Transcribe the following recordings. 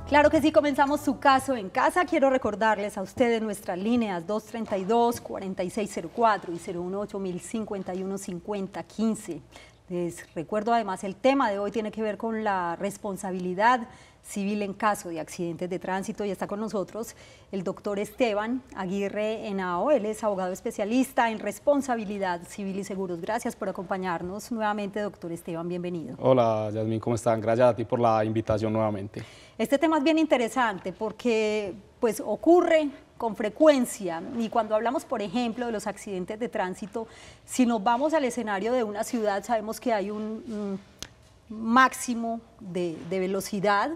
Claro que sí, comenzamos Su Caso en Casa. Quiero recordarles a ustedes nuestras líneas 232-4604 y 018-051-5015. Les recuerdo además el tema de hoy tiene que ver con la responsabilidad civil en caso de accidentes de tránsito y está con nosotros el doctor Esteban Aguirre Henao. Él es abogado especialista en responsabilidad civil y seguros. Gracias por acompañarnos nuevamente, doctor Esteban, bienvenido. Hola, Yasmín, ¿cómo están? Gracias a ti por la invitación nuevamente. Este tema es bien interesante porque pues ocurre con frecuencia y cuando hablamos, por ejemplo, de los accidentes de tránsito, si nos vamos al escenario de una ciudad, sabemos que hay un máximo de velocidad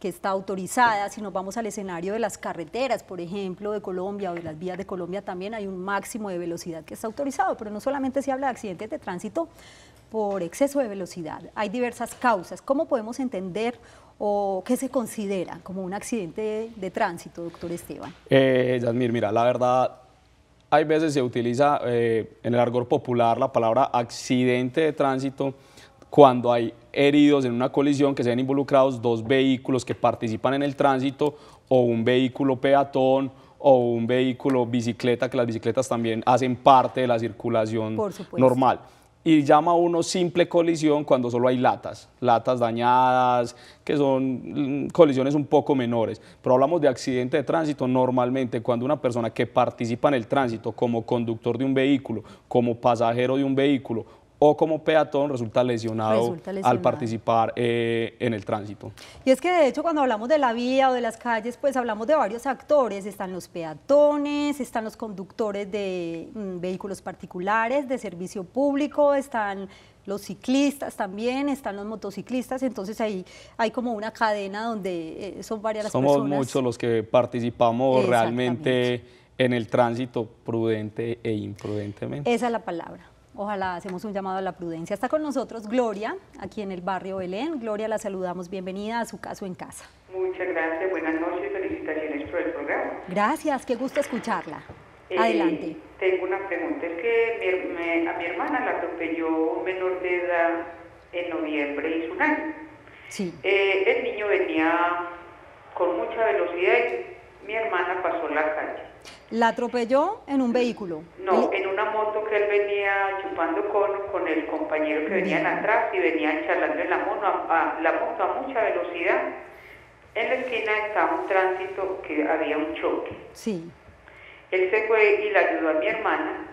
que está autorizada. Si nos vamos al escenario de las carreteras, por ejemplo, de Colombia o de las vías de Colombia, también hay un máximo de velocidad que está autorizado, pero no solamente se habla de accidentes de tránsito por exceso de velocidad, hay diversas causas. ¿Cómo podemos entender o qué se considera como un accidente de tránsito, doctor Esteban? Yasmín, mira, la verdad, hay veces se utiliza en el argot popular la palabra accidente de tránsito cuando hay heridos en una colisión que se ven involucrados dos vehículos que participan en el tránsito o un vehículo peatón o un vehículo bicicleta, que las bicicletas también hacen parte de la circulación normal. Y llama uno simple colisión cuando solo hay latas dañadas, que son colisiones un poco menores. Pero hablamos de accidente de tránsito normalmente cuando una persona que participa en el tránsito como conductor de un vehículo, como pasajero de un vehículo o como peatón resulta lesionado al participar en el tránsito. Y es que de hecho cuando hablamos de la vía o de las calles, pues hablamos de varios actores. Están los peatones, están los conductores de vehículos particulares, de servicio público, están los ciclistas también, están los motociclistas. Entonces ahí hay como una cadena donde son varias las personas. Somos muchos los que participamos realmente en el tránsito prudente e imprudentemente. Esa es la palabra. Ojalá hacemos un llamado a la prudencia. Está con nosotros Gloria, aquí en el barrio Belén. Gloria, la saludamos. Bienvenida a Su Caso en Casa. Muchas gracias. Buenas noches. Felicitaciones por el programa. Gracias. Qué gusto escucharla. Adelante. Tengo una pregunta. Es que a mi hermana la atropelló un menor de edad en noviembre, hizo un año. Sí. El niño venía con mucha velocidad y mi hermana pasó la calle. ¿La atropelló en un vehículo? No, en una moto que él venía chupando con el compañero que venían atrás y venían charlando en la moto a mucha velocidad. En la esquina estaba un tránsito que había un choque. Sí. Él se fue y le ayudó a mi hermana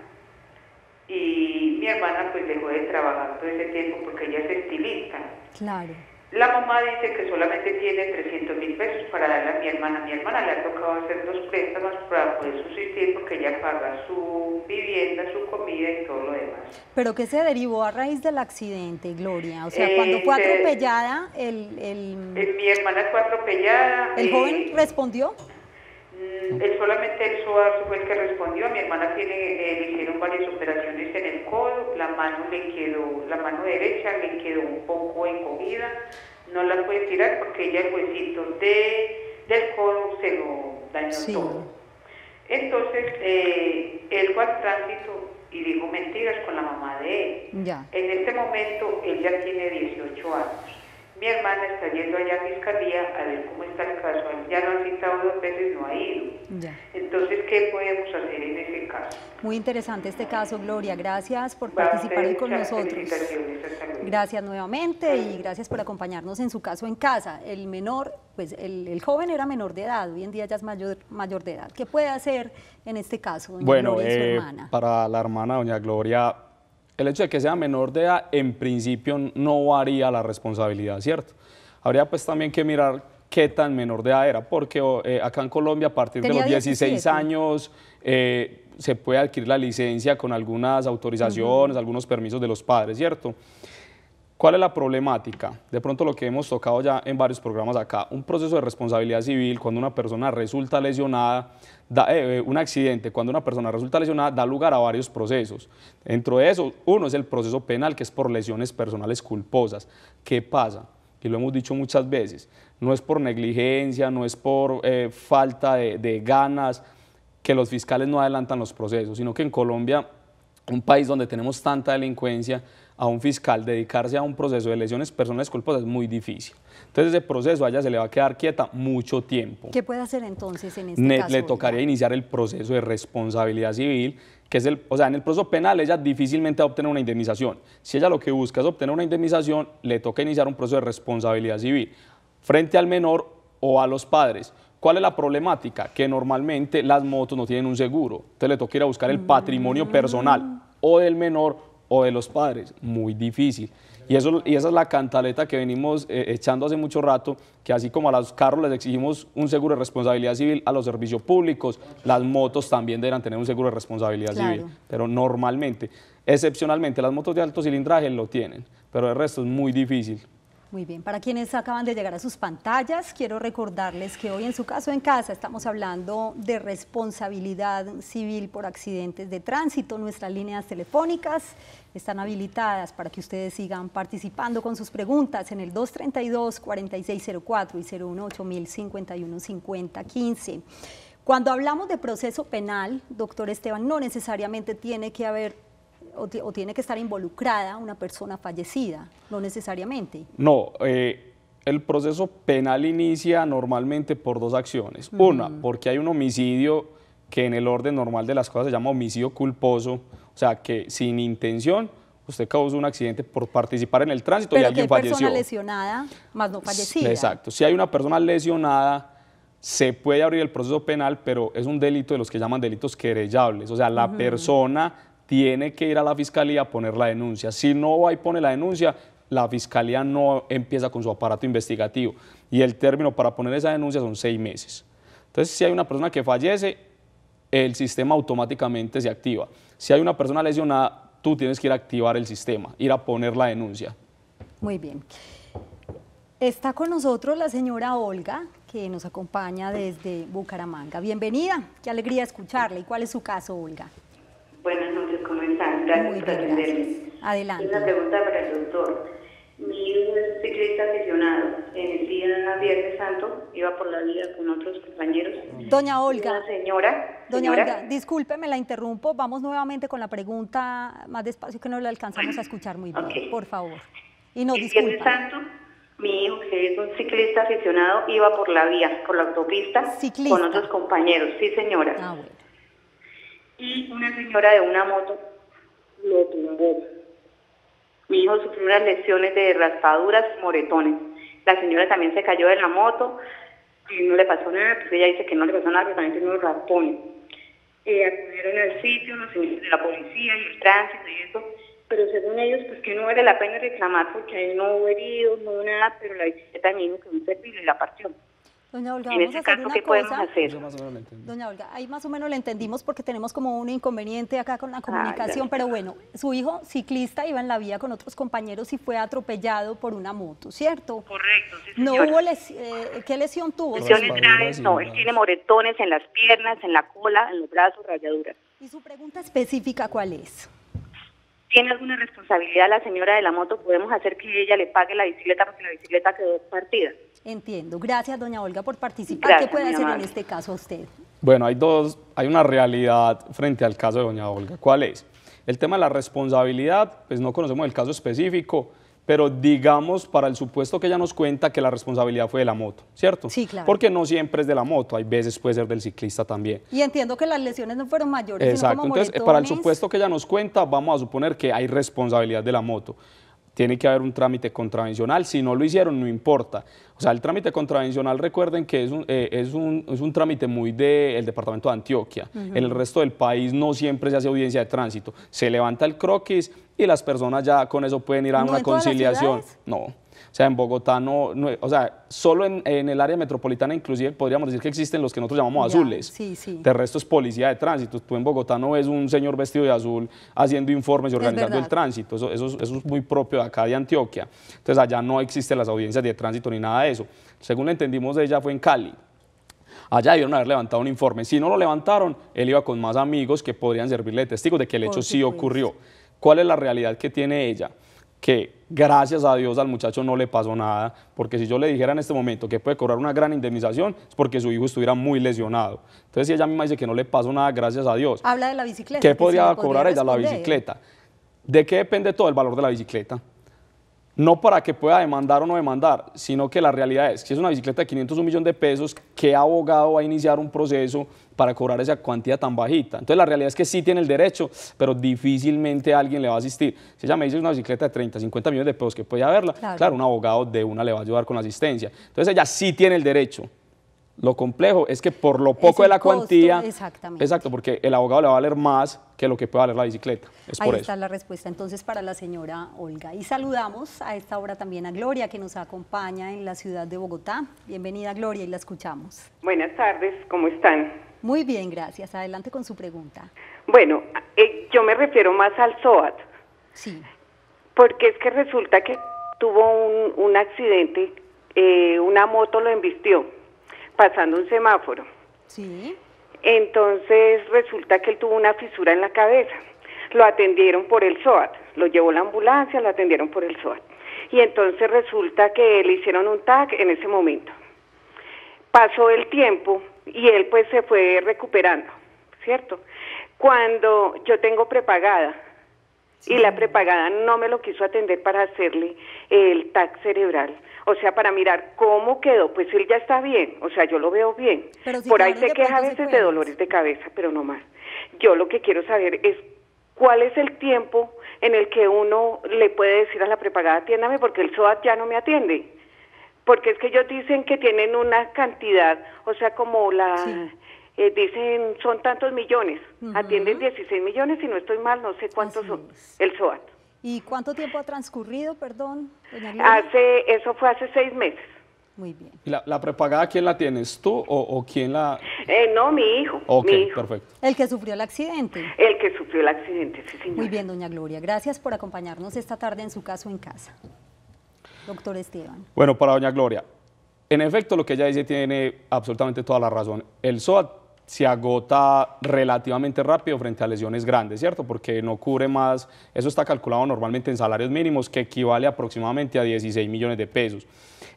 y mi hermana pues dejó de trabajar todo ese tiempo porque ella es estilista. Claro. La mamá dice que solamente tiene 300.000 pesos para darle a mi hermana. A mi hermana le ha tocado hacer 2 préstamos para poder subsistir porque ella paga su vivienda, su comida y todo lo demás. ¿Pero qué se derivó a raíz del accidente, Gloria? O sea, cuando fue atropellada, mi hermana fue atropellada. ¿El joven respondió? Solamente el SOAS fue el que respondió. A mi hermana le hicieron varias operaciones en el codo, la mano derecha le quedó un poco encogida, no la puede tirar porque ella el huesito del codo se lo dañó todo. Entonces, él fue al tránsito y dijo mentiras con la mamá de él. Ya. En este momento, él ya tiene 18 años. Mi hermana está yendo allá a Fiscalía a ver cómo está el caso. Ya lo han citado 2 veces, no ha ido. Ya. Entonces, ¿qué podemos hacer en ese caso? Muy interesante este caso, Gloria. Gracias por participar hoy con nosotros. Gracias nuevamente y gracias por acompañarnos en Su Caso en Casa. El menor, pues el joven era menor de edad, hoy en día ya es mayor de edad. ¿Qué puede hacer en este caso, doña Gloria y su hermana? Para la hermana, doña Gloria, el hecho de que sea menor de edad, en principio no varía la responsabilidad, ¿cierto? Habría pues también que mirar qué tan menor de edad era, porque acá en Colombia a partir de los 16 años se puede adquirir la licencia con algunas autorizaciones, algunos permisos de los padres, ¿cierto? ¿Cuál es la problemática? De pronto lo que hemos tocado ya en varios programas acá, un proceso de responsabilidad civil cuando una persona resulta lesionada, un accidente cuando una persona resulta lesionada da lugar a varios procesos. Dentro de eso, uno es el proceso penal, que es por lesiones personales culposas. ¿Qué pasa? Y lo hemos dicho muchas veces, no es por negligencia, no es por falta de ganas que los fiscales no adelantan los procesos, sino que en Colombia un país donde tenemos tanta delincuencia, a un fiscal dedicarse a un proceso de lesiones personales culposas es muy difícil. Entonces ese proceso a ella se le va a quedar quieta mucho tiempo. ¿Qué puede hacer entonces en este caso? Le tocaría iniciar el proceso de responsabilidad civil, que es o sea, en el proceso penal ella difícilmente va a obtener una indemnización. Si ella lo que busca es obtener una indemnización, le toca iniciar un proceso de responsabilidad civil frente al menor o a los padres. ¿Cuál es la problemática? Que normalmente las motos no tienen un seguro, entonces le toca ir a buscar el patrimonio personal o del menor o de los padres, muy difícil. Y esa es la cantaleta que venimos echando hace mucho rato, que así como a los carros les exigimos un seguro de responsabilidad civil, a los servicios públicos, las motos también deberán tener un seguro de responsabilidad civil, pero normalmente, excepcionalmente, las motos de alto cilindraje lo tienen, pero el resto es muy difícil. Muy bien, para quienes acaban de llegar a sus pantallas, quiero recordarles que hoy en Su Caso en Casa estamos hablando de responsabilidad civil por accidentes de tránsito. Nuestras líneas telefónicas están habilitadas para que ustedes sigan participando con sus preguntas en el 232-4604 y 018-051-5015. Cuando hablamos de proceso penal, doctor Esteban, no necesariamente tiene que haber o tiene que estar involucrada una persona fallecida, no necesariamente. No, el proceso penal inicia normalmente por dos acciones. Una, porque hay un homicidio que en el orden normal de las cosas se llama homicidio culposo, o sea que sin intención usted causó un accidente por participar en el tránsito y alguien falleció. Pero que hay persona lesionada, más no fallecida. Exacto, si hay una persona lesionada, se puede abrir el proceso penal, pero es un delito de los que llaman delitos querellables, o sea, la persona tiene que ir a la fiscalía a poner la denuncia. Si no va y pone la denuncia, la fiscalía no empieza con su aparato investigativo y el término para poner esa denuncia son 6 meses. Entonces, si hay una persona que fallece, el sistema automáticamente se activa. Si hay una persona lesionada, tú tienes que ir a activar el sistema, ir a poner la denuncia. Muy bien. Está con nosotros la señora Olga, que nos acompaña desde Bucaramanga. Bienvenida, qué alegría escucharla. ¿Y cuál es su caso, Olga? Buenas noches, ¿cómo están? Gracias por atenderme. Adelante. Una pregunta para el doctor. Mi hijo es ciclista aficionado. En el día Viernes Santo iba por la vía con otros compañeros. Doña Olga. Una señora. Doña Olga, discúlpeme, la interrumpo. Vamos nuevamente con la pregunta más despacio que no la alcanzamos a escuchar muy bien, por favor. Y no, disculpa. El Viernes Santo, mi hijo, que es un ciclista aficionado, iba por la vía, por la autopista, con otros compañeros. Sí, señora. Ah, bueno. Y una señora de una moto lo tumbó. Mi hijo sufrió unas lesiones de raspaduras, moretones. La señora también se cayó de la moto y no le pasó nada, pues ella dice que no le pasó nada, pero también tiene unos raspones. Acudieron al sitio los señores de la policía y el tránsito y eso, pero según ellos, pues que no vale la pena reclamar porque ahí no hubo heridos, no hubo nada, pero la bicicleta de mi hijo quedó servible y la partió. Doña Olga, en vamos ese a hacer caso, una ¿qué cosa. podemos hacer? Doña Olga, ahí más o menos lo entendimos porque tenemos como un inconveniente acá con la comunicación, pero bueno, su hijo ciclista iba en la vía con otros compañeros y fue atropellado por una moto, ¿cierto? Correcto, sí, no señora. hubo ¿qué lesión tuvo? Lesiones graves, no, él tiene moretones en las piernas, en la cola, en los brazos, rayaduras. ¿Y su pregunta específica cuál es? ¿Tiene alguna responsabilidad la señora de la moto? ¿Podemos hacer que ella le pague la bicicleta porque la bicicleta quedó partida? Entiendo. Gracias, doña Olga, por participar. Gracias, ¿Qué puede hacer amable. en este caso usted? Bueno, hay una realidad frente al caso de doña Olga. ¿Cuál es? El tema de la responsabilidad, pues no conocemos el caso específico, pero digamos para el supuesto que ella nos cuenta que la responsabilidad fue de la moto, ¿cierto? Sí, claro. Porque no siempre es de la moto, hay veces puede ser del ciclista también. Y entiendo que las lesiones no fueron mayores, Exacto, sino como entonces para el supuesto que ella nos cuenta, vamos a suponer que hay responsabilidad de la moto. Tiene que haber un trámite contravencional, si no lo hicieron no importa. O sea, el trámite contravencional, recuerden que es un trámite muy del departamento de Antioquia. En el resto del país no siempre se hace audiencia de tránsito. Se levanta el croquis y las personas ya con eso pueden ir a una conciliación. No. O sea, en Bogotá o sea, solo en el área metropolitana inclusive podríamos decir que existen los que nosotros llamamos azules. Sí, sí. De resto es policía de tránsito. Tú en Bogotá no ves un señor vestido de azul haciendo informes y organizando el tránsito. Eso es muy propio de acá de Antioquia. Entonces allá no existen las audiencias de tránsito ni nada de eso. Según le entendimos de ella fue en Cali. Allá debieron haber levantado un informe. Si no lo levantaron, él iba con más amigos que podrían servirle de testigos de que el hecho sí ocurrió. ¿Cuál es la realidad que tiene ella? que gracias a Dios al muchacho no le pasó nada, porque si yo le dijera en este momento que puede cobrar una gran indemnización, es porque su hijo estuviera muy lesionado. Entonces, si ella misma dice que no le pasó nada, gracias a Dios. Habla de la bicicleta. ¿Qué podría cobrar ella? La responder. bicicleta. ¿De qué depende todo el valor de la bicicleta? No para que pueda demandar o no demandar, sino que la realidad es que si es una bicicleta de 500, 1 millón de pesos, ¿qué abogado va a iniciar un proceso para cobrar esa cuantía tan bajita? Entonces la realidad es que sí tiene el derecho, pero difícilmente alguien le va a asistir. Si ella me dice una bicicleta de 30, 50 millones de pesos que puede haberla, claro, un abogado de una le va a ayudar con la asistencia. Entonces ella sí tiene el derecho. Lo complejo es que por lo poco de la cuantía, exactamente. Exacto, porque el abogado le va a valer más que lo que puede valer la bicicleta. Es por Ahí eso. está la respuesta entonces para la señora Olga. Y saludamos a esta hora también a Gloria, que nos acompaña en la ciudad de Bogotá. Bienvenida, Gloria, y la escuchamos. Buenas tardes, ¿cómo están? Muy bien, gracias. Adelante con su pregunta. Bueno, yo me refiero más al SOAT, Sí. porque es que resulta que tuvo un accidente, una moto lo embistió pasando un semáforo. Sí. Entonces resulta que él tuvo una fisura en la cabeza. Lo atendieron por el SOAT, lo llevó la ambulancia, lo atendieron por el SOAT. Y entonces resulta que le hicieron un TAC en ese momento. Pasó el tiempo y él pues se fue recuperando, ¿cierto? Cuando yo tengo prepagada, y la prepagada no me lo quiso atender para hacerle el TAC cerebral, o sea, para mirar cómo quedó, pues él ya está bien, o sea, yo lo veo bien. Pero si por ahí quedaron se de queja a pronto veces de secuelas. dolores de cabeza, pero no más. Yo lo que quiero saber es cuál es el tiempo en el que uno le puede decir a la prepagada, atiéndame porque el SOAT ya no me atiende. Porque es que ellos dicen que tienen una cantidad, o sea, como la... Sí. Dicen son tantos millones, atienden 16 millones, si no estoy mal, no sé cuántos Así son, es. el SOAT. ¿Y cuánto tiempo ha transcurrido, perdón, doña Gloria? Eso fue hace 6 meses. Muy bien. ¿Y la prepagada quién la tienes? ¿Tú o quién la...? No, mi hijo, Ok, mi hijo, perfecto. El que sufrió el accidente. el que sufrió el accidente, sí señor. Muy bien, doña Gloria. Gracias por acompañarnos esta tarde en su caso en casa. Doctor Esteban. Bueno, para doña Gloria, en efecto lo que ella dice tiene absolutamente toda la razón. El SOAT se agota relativamente rápido frente a lesiones grandes, ¿cierto? Porque no cubre más, eso está calculado normalmente en salarios mínimos, que equivale aproximadamente a 16 millones de pesos.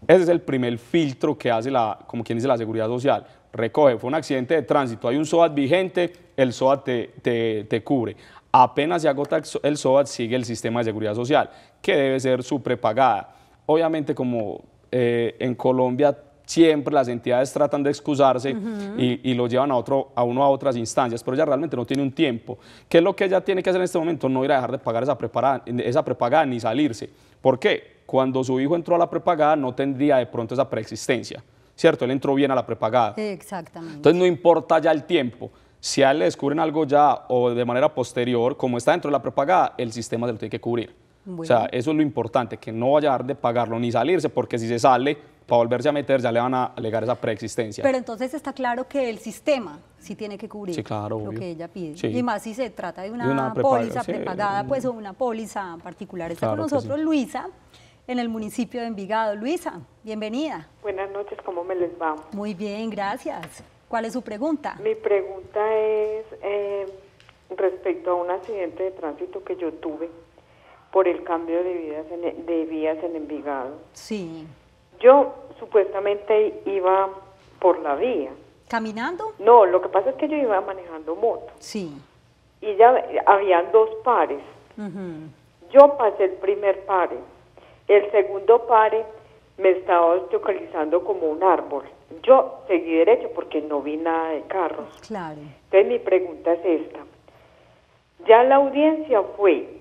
Ese es el primer filtro que hace como quien dice la Seguridad Social. Recoge, fue un accidente de tránsito, hay un SOAT vigente, el SOAT te cubre. Apenas se agota el SOAT, sigue el sistema de Seguridad Social, que debe ser su prepagada. Obviamente, como en Colombia siempre las entidades tratan de excusarse y lo llevan a uno a otras instancias, pero ella realmente no tiene un tiempo. ¿Qué es lo que ella tiene que hacer en este momento? No ir a dejar de pagar esa prepagada ni salirse. ¿Por qué? Cuando su hijo entró a la prepagada no tendría de pronto esa preexistencia, ¿cierto? Él entró bien a la prepagada. Exactamente. Entonces no importa ya el tiempo. Si a él le descubren algo ya o de manera posterior, como está dentro de la prepagada, el sistema se lo tiene que cubrir. Bueno. O sea, eso es lo importante, que no vaya a dejar de pagarlo ni salirse, porque si se sale, para volverse a meter, ya le van a alegar esa preexistencia. Pero entonces está claro que el sistema sí tiene que cubrir Sí, claro, lo obvio. que ella pide. Sí. Y más si se trata de De una, una póliza sí. prepagada, pues, o una póliza particular. Está Claro con que nosotros sí. Luisa, en el municipio de Envigado. Luisa, bienvenida. Buenas noches, ¿cómo me les va? Muy bien, gracias. ¿Cuál es su pregunta? Mi pregunta es respecto a un accidente de tránsito que yo tuve por el cambio de vías en Envigado. Sí. Yo supuestamente iba por la vía. ¿Caminando? No, lo que pasa es que yo iba manejando moto Sí. y ya habían 2 pares. Ujú. Yo pasé el primer pare. El segundo pare me estaba obstaculizando como un árbol. Yo seguí derecho porque no vi nada de carros. Claro. Entonces mi pregunta es esta. Ya la audiencia fue.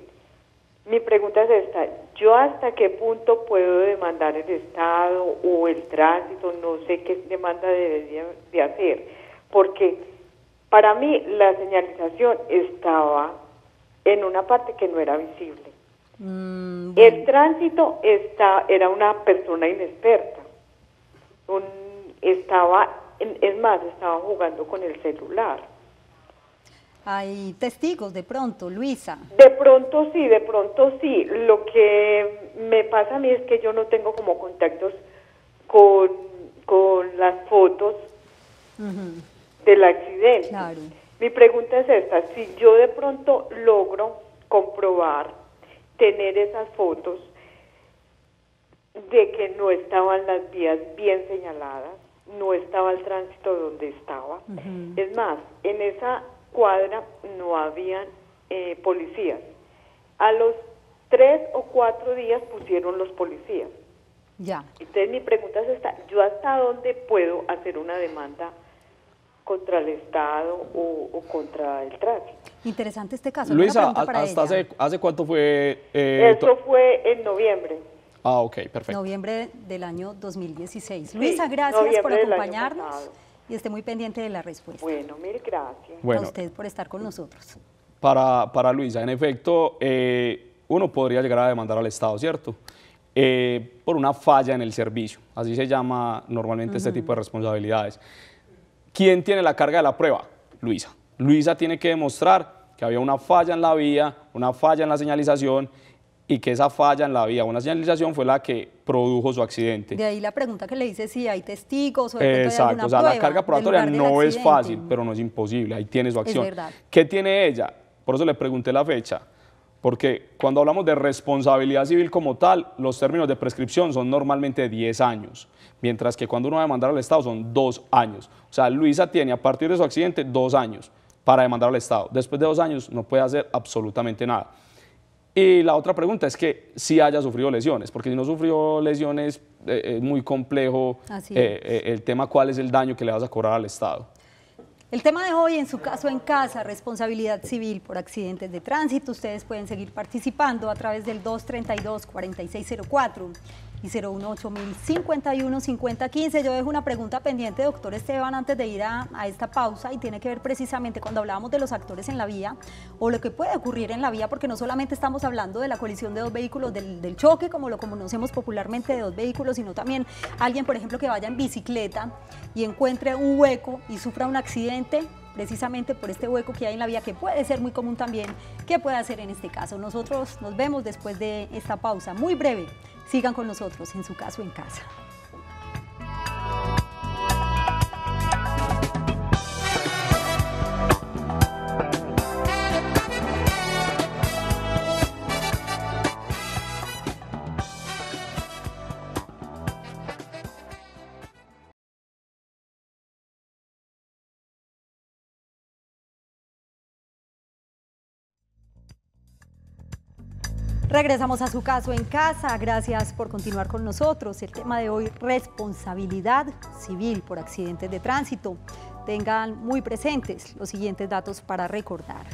Mi pregunta es esta. ¿Yo hasta qué punto puedo demandar el Estado o el tránsito? No sé qué demanda debería de hacer. Porque para mí la señalización estaba en una parte que no era visible. Bueno. El tránsito era una persona inexperta. Estaba jugando con el celular. Hay testigos de pronto, Luisa. De pronto sí. Lo que me pasa a mí es que yo no tengo como contactos con las fotos Ujú. del accidente. Claro. Mi pregunta es esta, si yo de pronto logro comprobar tener esas fotos de que no estaban las vías bien señaladas, no estaba el tránsito donde estaba. Es más, en esa cuadra no habían policías. A los 3 o 4 días pusieron los policías. Ya. Entonces mi pregunta es esta, ¿yo hasta dónde puedo hacer una demanda contra el Estado o contra el tránsito? Interesante este caso. Luisa, ¿hace cuánto fue? Eso fue en noviembre. Ah, ok, perfecto. Noviembre del año 2016. Sí, Luisa, gracias por noviembre del año acompañarnos pasado. y esté muy pendiente de la respuesta. Bueno, mil gracias. A usted por estar con nosotros. Para Luisa, en efecto, uno podría llegar a demandar al Estado, ¿cierto? Por una falla en el servicio, así se llama normalmente este tipo de responsabilidades. ¿Quién tiene la carga de la prueba? Luisa. Luisa tiene que demostrar que había una falla en la vía, una falla en la señalización y que esa falla en la vía, una señalización fue la que produjo su accidente. De ahí la pregunta que le hice si hay testigos o de pronto hay Exacto, alguna o sea, prueba la carga probatoria del lugar no del es accidente. fácil, pero no es imposible, ahí tiene su acción. Es verdad. ¿Qué tiene ella? Por eso le pregunté la fecha, porque cuando hablamos de responsabilidad civil como tal, los términos de prescripción son normalmente 10 años, mientras que cuando uno va a demandar al Estado son 2 años. O sea, Luisa tiene a partir de su accidente 2 años para demandar al Estado. Después de 2 años no puede hacer absolutamente nada. Y la otra pregunta es que si haya sufrido lesiones, porque si no sufrió lesiones es muy complejo el tema cuál es el daño que le vas a cobrar al Estado. El tema de hoy, en su caso en casa, responsabilidad civil por accidentes de tránsito. Ustedes pueden seguir participando a través del 232-4604 y 018-051-5015. Yo dejo una pregunta pendiente, doctor Esteban, antes de ir a esta pausa, y tiene que ver precisamente cuando hablamos de los actores en la vía o lo que puede ocurrir en la vía, porque no solamente estamos hablando de la colisión de dos vehículos, del choque, como lo conocemos popularmente, de dos vehículos, sino también alguien, por ejemplo, que vaya en bicicleta y encuentre un hueco y sufra un accidente precisamente por este hueco que hay en la vía, que puede ser muy común también. ¿Qué puede hacer en este caso? Nosotros nos vemos después de esta pausa muy breve. Sigan con nosotros en su caso en casa. Regresamos a su caso en casa. Gracias por continuar con nosotros. El tema de hoy, responsabilidad civil por accidentes de tránsito. Tengan muy presentes los siguientes datos para recordar.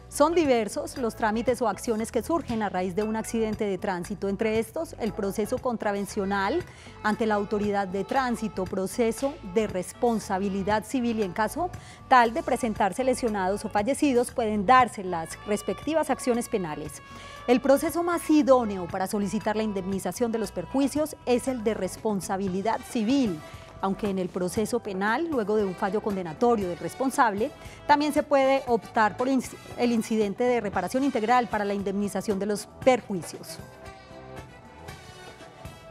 Son diversos los trámites o acciones que surgen a raíz de un accidente de tránsito. Entre estos, el proceso contravencional ante la autoridad de tránsito, proceso de responsabilidad civil, y en caso tal de presentarse lesionados o fallecidos, pueden darse las respectivas acciones penales. El proceso más idóneo para solicitar la indemnización de los perjuicios es el de responsabilidad civil, aunque en el proceso penal, luego de un fallo condenatorio del responsable, también se puede optar por el incidente de reparación integral para la indemnización de los perjuicios.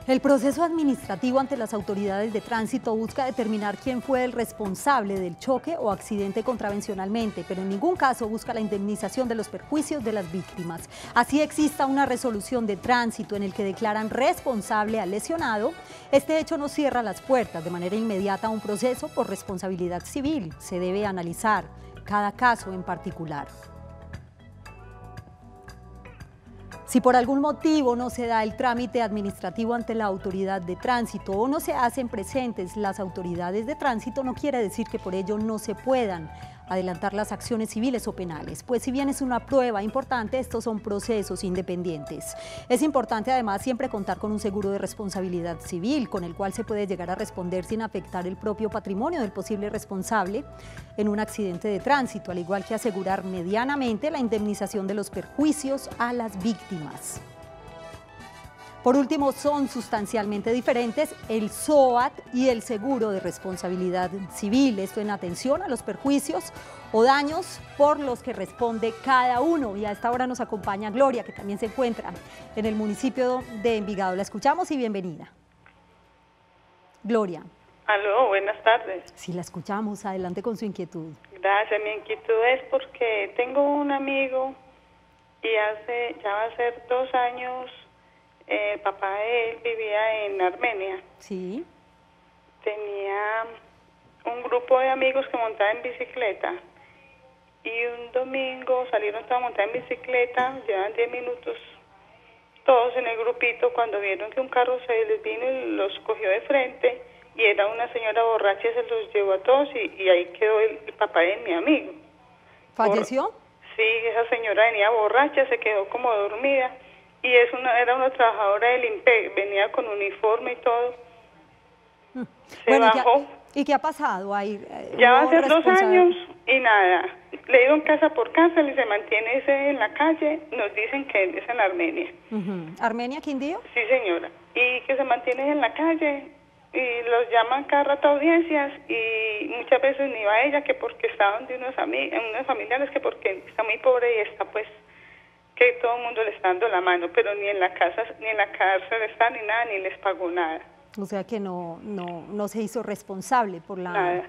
El proceso administrativo ante las autoridades de tránsito busca determinar quién fue el responsable del choque o accidente contravencionalmente, pero en ningún caso busca la indemnización de los perjuicios de las víctimas. Así exista una resolución de tránsito en el que declaran responsable al lesionado, este hecho no cierra las puertas de manera inmediata a un proceso por responsabilidad civil. Se debe analizar cada caso en particular. Si por algún motivo no se da el trámite administrativo ante la autoridad de tránsito o no se hacen presentes las autoridades de tránsito, no quiere decir que por ello no se puedan adelantar las acciones civiles o penales, pues si bien es una prueba importante, estos son procesos independientes. Es importante además siempre contar con un seguro de responsabilidad civil, con el cual se puede llegar a responder sin afectar el propio patrimonio del posible responsable en un accidente de tránsito, al igual que asegurar medianamente la indemnización de los perjuicios a las víctimas. Por último, son sustancialmente diferentes el SOAT y el seguro de responsabilidad civil, esto en atención a los perjuicios o daños por los que responde cada uno. Y a esta hora nos acompaña Gloria, que también se encuentra en el municipio de Envigado. La escuchamos y bienvenida. Gloria. Aló, buenas tardes. Sí, la escuchamos. Adelante con su inquietud. Gracias, mi inquietud es porque tengo un amigo, él es ingeniero, él es ingeniero civil, y ya va a ser 2 años, el papá de él vivía en Armenia. Sí. Tenía un grupo de amigos que montaban en bicicleta y un domingo salieron todos a montar en bicicleta, llevan 10 minutos todos en el grupito, cuando vieron que un carro se les vino y los cogió de frente y era una señora borracha y se los llevó a todos y ahí quedó el papá de mi amigo. ¿Falleció? Sí, esa señora venía borracha, se quedó como dormida y era una trabajadora del IMPEC, venía con uniforme y todo. Se Bueno, bajó. ¿y qué ha pasado? Ya va a ser 2 años y nada. Le digo casa por casa, y se mantiene ese en la calle, nos dicen que él es en Armenia. ¿Armenia, Quindío? Sí, señora. Y que se mantiene en la calle y los llaman cada rato a audiencias y muchas veces ni va ella, que porque está donde unos familiares, que porque está muy pobre y está pues que todo el mundo le está dando la mano, pero ni en la casa, ni en la cárcel está ni nada, ni les pagó nada. O sea que no se hizo responsable por la...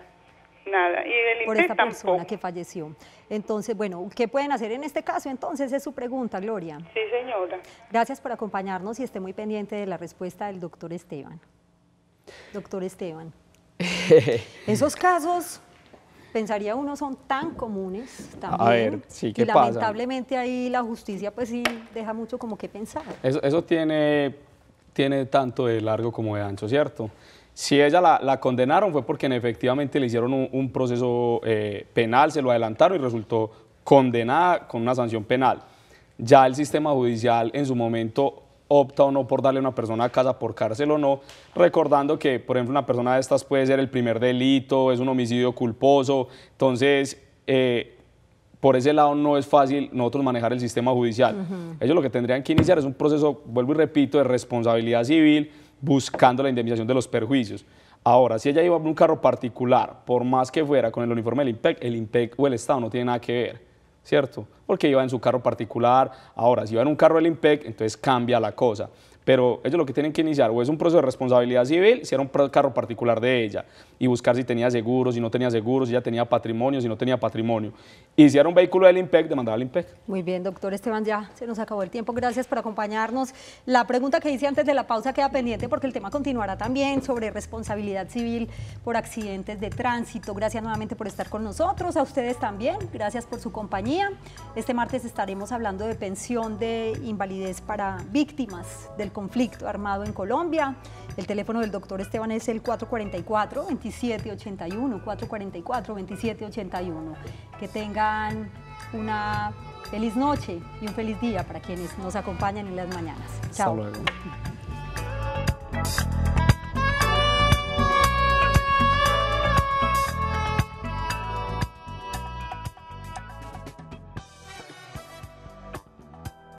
Nada. Y el por IMPEC esta persona tampoco. que falleció. Entonces, bueno, ¿qué pueden hacer en este caso? Entonces, es su pregunta, Gloria. Sí, señora. Gracias por acompañarnos y esté muy pendiente de la respuesta del doctor Esteban. Doctor Esteban, esos casos, pensaría uno, son tan comunes también. A ver, sí, ¿qué y pasa? lamentablemente ahí la justicia pues sí deja mucho como que pensar. Eso tiene tanto de largo como de ancho, ¿cierto? Si ella la condenaron fue porque efectivamente le hicieron un proceso penal, se lo adelantaron y resultó condenada con una sanción penal. Ya el sistema judicial en su momento opta o no por darle a una persona casa por cárcel o no, recordando que, por ejemplo, una persona de estas puede ser el primer delito, es un homicidio culposo, entonces por ese lado no es fácil nosotros manejar el sistema judicial. Ellos lo que tendrían que iniciar es un proceso, vuelvo y repito, de responsabilidad civil, buscando la indemnización de los perjuicios. Ahora, si ella iba en un carro particular, por más que fuera con el uniforme del IMPEC, el IMPEC o el Estado no tiene nada que ver, ¿cierto? Porque iba en su carro particular. Ahora, si iba en un carro del IMPEC, entonces cambia la cosa. Pero ellos lo que tienen que iniciar o es un proceso de responsabilidad civil, si era un carro particular de ella, y buscar si tenía seguro, si no tenía seguro, si ya tenía patrimonio, si no tenía patrimonio. Y si era un vehículo del IMPEC, demandar al IMPEC. Muy bien, doctor Esteban, ya se nos acabó el tiempo. Gracias por acompañarnos. La pregunta que hice antes de la pausa queda pendiente porque el tema continuará también sobre responsabilidad civil por accidentes de tránsito. Gracias nuevamente por estar con nosotros, a ustedes también. Gracias por su compañía. Este martes estaremos hablando de pensión de invalidez para víctimas del conflicto armado en Colombia. El teléfono del doctor Esteban es el 444-2781, 444-2781. Que tengan una feliz noche y un feliz día para quienes nos acompañan en las mañanas. Chao. Hasta luego.